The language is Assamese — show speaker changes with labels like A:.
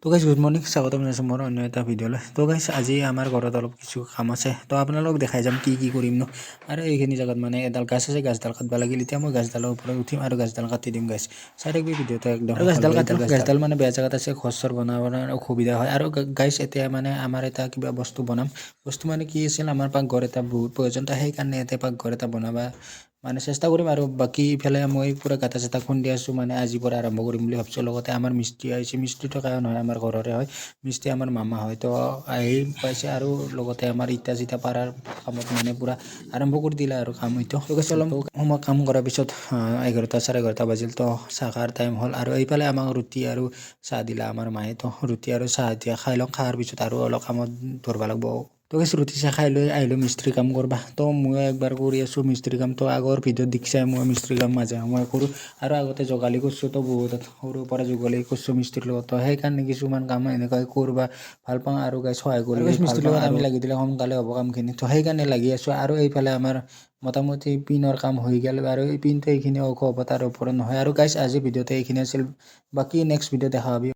A: তো গাইজ গুড মৰ্ণিং, স্বাগতম জনাইছোঁ মোৰ অন্য এটা ভিডিঅ'লৈ। তো গাইজ আজি আমাৰ ঘৰত অলপ কিছু কাম আছে, তো আপোনালোকক দেখাই যাম কি কৰিম ন। আৰু এইখিনি জেগাত মানে এডাল গাছ আছে, গাছডাল কাটব লাগিল। এতিয়া মই গাছডালৰ ওপৰত উঠিম আৰু গাছডাল কাটি দিম গাইজ। চাই থাকিবি ভিডিঅ'টো একদম। আৰু গাছডাল কাটিম, গাছডাল মানে বেয়া জেগাত আছে, ঘৰ চৰ বনাবৰ অসুবিধা হয়। আৰু গাইজ এতিয়া মানে আমাৰ এটা কিবা বস্তু বনাম। বস্তু মানে কি আছিল, আমাৰ পাকঘৰ এটা বহুত প্ৰয়োজন, সেইকাৰণে ইয়াতে পাকঘৰ এটা বনাবা মানে চেষ্টা কৰিম। আৰু বাকী ইফালে মই পূৰা গাঁটা চাটা খুন্দি আছোঁ, মানে আজিৰ পৰা আৰম্ভ কৰিম বুলি ভাবিছোঁ। লগতে আমাৰ মিস্ত্ৰী আহিছে, মিস্ত্ৰী থকা নহয়, আমাৰ ঘৰৰে হয় মিস্ত্ৰী, আমাৰ মামা হয়। তো আহি পাইছে আৰু লগতে আমাৰ ইটা চিটা পাৰাৰ কামত মানে পূৰা আৰম্ভ কৰি দিলে আৰু কাম এইটো। অলপ সময় কাম কৰাৰ পিছত 11টা চাৰে 11টা বাজিল। তো চাহ খোৱাৰ টাইম হ'ল। আৰু এইফালে আমাক ৰুটি আৰু চাহ দিলা আমাৰ মায়ে। তো ৰুটি আৰু চাহ এতিয়া খাই লওঁ, খোৱাৰ পিছত আৰু অলপ কামত ধৰিব লাগিব। তো কিছু ৰুটি চাহ খাই লৈ আহিলোঁ মিস্ত্ৰী কাম কৰবা। তো ময়ো একবাৰ কৰি আছোঁ মিস্ত্ৰী কাম। তো আগৰ ভিডিঅ'ত দেখিছাই মই মিস্ত্ৰী কাম মাজে সময়ে কৰোঁ। আৰু আগতে যোগালী কৰিছোঁ, তো বহুত সৰুৰ পৰা যোগালী কৰিছোঁ মিস্ত্ৰীৰ লগত। তো সেইকাৰণে কিছুমান কাম এনেকৈ কৰিব ভাল পাওঁ আৰু গাইজ সহায় কৰি মিস্ত্ৰীৰ লগত আমি লাগি দিলে সোনকালে হ'ব কামখিনি। তো সেইকাৰণে লাগি আছোঁ। আৰু এইফালে আমাৰ মোটামুটি পিনৰ কাম হৈ গ'ল, আৰু এই পিনটো এইখিনি ওখ হ'ব, তাৰ ওপৰত নহয়। আৰু গাইজ আজি ভিডিঅ'তে এইখিনি আছিল, বাকী নেক্সট ভিডিঅ' দেখা পাবি।